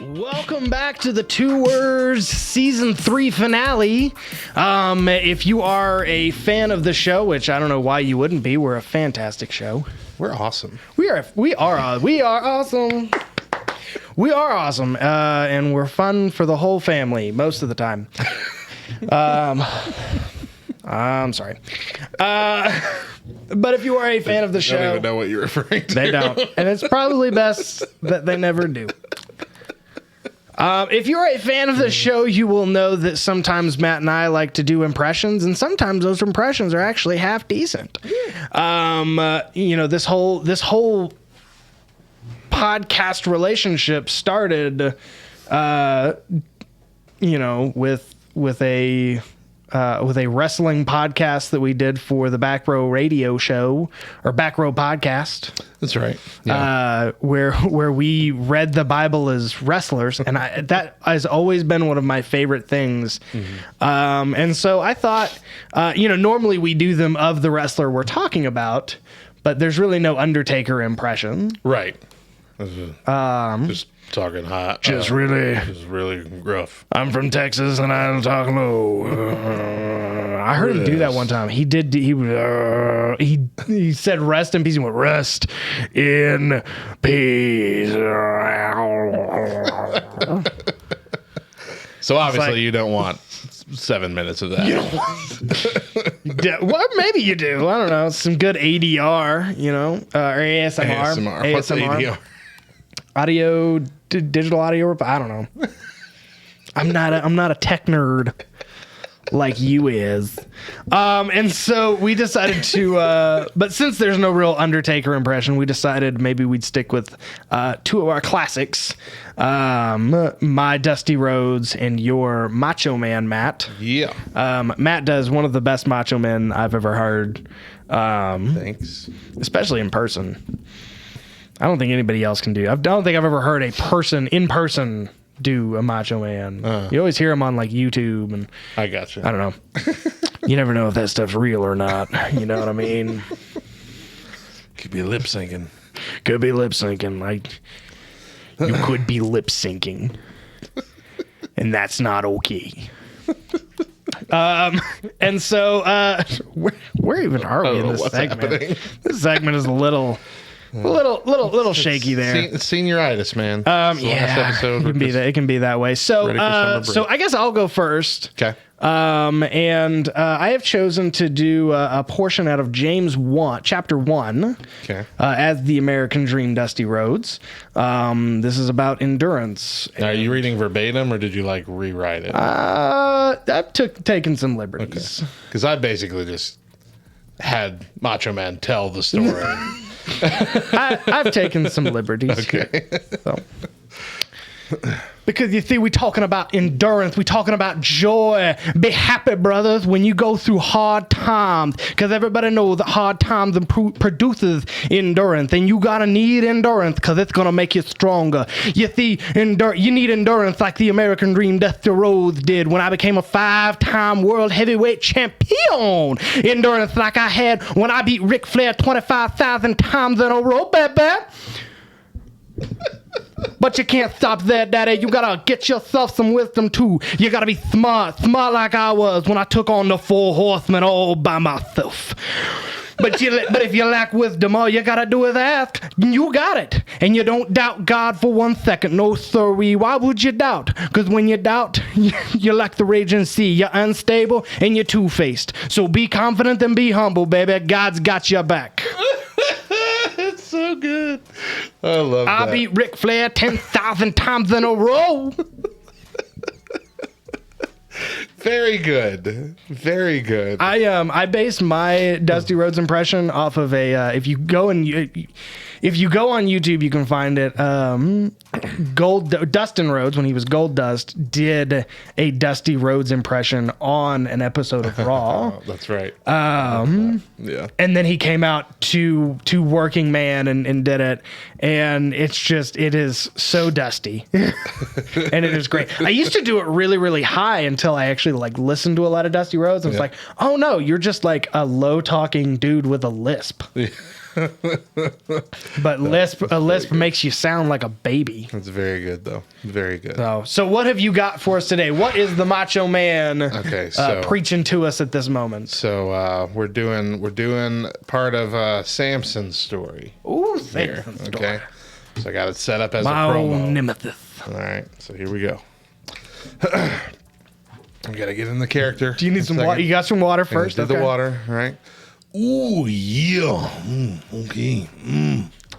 Welcome back to the Two Words Season 3 finale. If you are a fan of the show, which I don't know why you wouldn't be, we're a fantastic show. We're awesome. We are awesome. We are awesome, and we're fun for the whole family most of the time. I'm sorry. But if you are a fan of the show... I don't even know what you're referring to. They don't. And it's probably best that they never do. If you're a fan of the show, you will know that sometimes Matt and I like to do impressions, and sometimes those impressions are actually half decent. This whole podcast relationship started, with a wrestling podcast that we did for the Back Row Radio Show or Back Row Podcast. That's right. Yeah. Where we read the Bible as wrestlers, and that has always been one of my favorite things. Mm-hmm. And so I thought, normally we do them of the wrestler we're talking about, but there's really no Undertaker impression. Right. Just talking hot. Just really rough. I'm from Texas and I don't talk low. I heard him do that one time. He did. He said rest in peace. He went rest in peace. So obviously you don't want 7 minutes of that. You don't want. Well, maybe you do. I don't know. Some good ADR, or ASMR. What's ADR? Audio, digital audio. I don't know. I'm not a tech nerd like you is. And so we decided to, but since there's no real Undertaker impression, we decided maybe we'd stick with two of our classics, my Dusty Rhodes and your Macho Man, Matt. Yeah. Matt does one of the best Macho Men I've ever heard. Thanks. Especially in person. I don't think anybody else can do. I don't think I've ever heard a person in person do a Macho Man. You always hear him on like YouTube, and I gotcha. I don't know. You never know if that stuff's real or not. You know what I mean? Could be lip syncing. Could be lip syncing. Like you could be lip syncing, and that's not okay. And so where even are we in this segment? Happening? This segment is a little shaky there. Senioritis, man. Yeah, it can be that way. So, I guess I'll go first. Okay. And I have chosen to do a portion out of James 1, chapter 1. Okay. As the American Dream, Dusty Rhodes. This is about endurance. Now, are you reading verbatim, or did you like rewrite it? I've taken some liberties. Because I basically just had Macho Man tell the story. I've taken some liberties. Okay. So. Because you see, we're talking about endurance. We're talking about joy. Be happy, brothers, when you go through hard times. Because everybody knows that hard times produces endurance. And you got to need endurance because it's going to make you stronger. You see, you need endurance like the American Dream Dusty Rhodes did when I became a 5-time world heavyweight champion. Endurance like I had when I beat Ric Flair 25,000 times in a row, baby. But you can't stop there, daddy. You gotta get yourself some wisdom too. You gotta be smart like I was when I took on the 4 horsemen all by myself. But if you lack wisdom, all you gotta do is ask. You got it. And you don't doubt God for 1 second. No, sirree. Why would you doubt? Because when you doubt, you're like the raging sea. You're unstable and you're two-faced. So be confident and be humble, baby. God's got your back. It's so good. I love that. I beat Ric Flair 10,000 times in a row. Very good. Very good. I based my Dusty Rhodes impression off of a if you go on YouTube, you can find it. Dustin Rhodes, when he was Gold Dust, did a Dusty Rhodes impression on an episode of Raw. Oh, that's right. Yeah. And then he came out to Working Man and did it, and it is so dusty, and it is great. I used to do it really, really high until I actually listened to a lot of Dusty Rhodes, and it's like, oh no, you're just like a low talking dude with a lisp. But a lisp makes you sound like a baby. That's very good, though. Very good. So what have you got for us today? What is the Macho Man Okay, so preaching to us at this moment? so we're doing part of Samson's story. Ooh, Here, okay. So I got it set up as My a old promo. Nemesis. All right, so here we go. I gotta get in the character. Do you need some water? You got some water first? Do the water, all right? Ooh, yeah. Okay.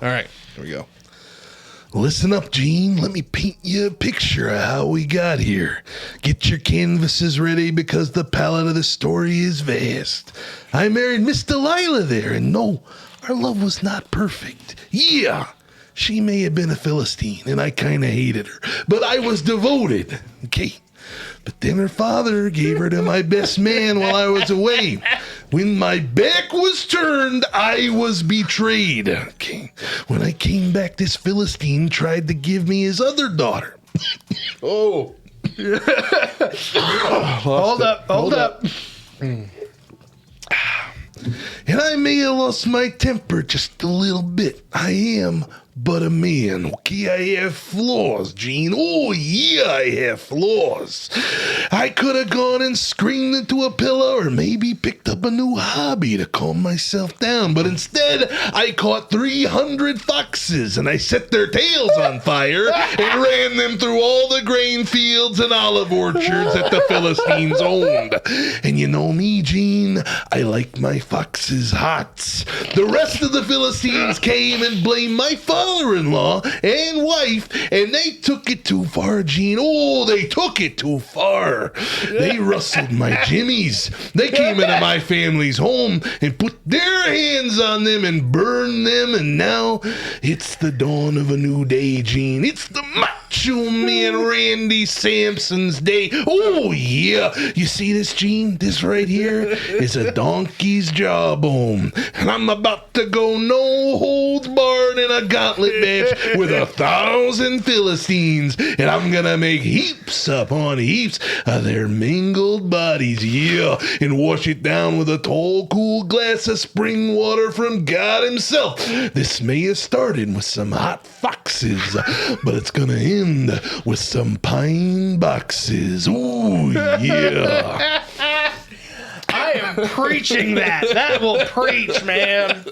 All right, here we go. Listen up, Gene. Let me paint you a picture of how we got here. Get your canvases ready because the palette of the story is vast. I married Miss Delilah there, and no, our love was not perfect. Yeah, she may have been a Philistine, and I kind of hated her, but I was devoted. Okay. But then her father gave her to my best man while I was away. When my back was turned, I was betrayed. Okay. When I came back, this Philistine tried to give me his other daughter. Oh, Hold up. And I may have lost my temper just a little bit. I am but a man, okay? I have flaws, Gene. Oh, yeah, I have flaws. I could have gone and screamed into a pillow or maybe picked up a new hobby to calm myself down. But instead, I caught 300 foxes and I set their tails on fire and ran them through all the grain fields and olive orchards that the Philistines owned. And you know me, Gene, I like my foxes hot. The rest of the Philistines came and blamed my father-in-law and wife, and they took it too far, Gene. Oh, they took it too far. They rustled my jimmies. They came into my family's home and put their hands on them and burned them, and now it's the dawn of a new day, Gene. It's the Macho Man Randy Samson's day. Oh, yeah. You see this, Gene? This right here is a donkey's jawbone. And I'm about to go no holds barred in a gauntlet match with 1,000 Philistines. And I'm going to make heaps upon heaps of their mangled bodies. Yeah. And wash it down with a tall, cool glass of spring water from God himself. This may have started with some hot foxes, but it's going to end with some pine boxes. Ooh, yeah. I am preaching that. That will preach, man.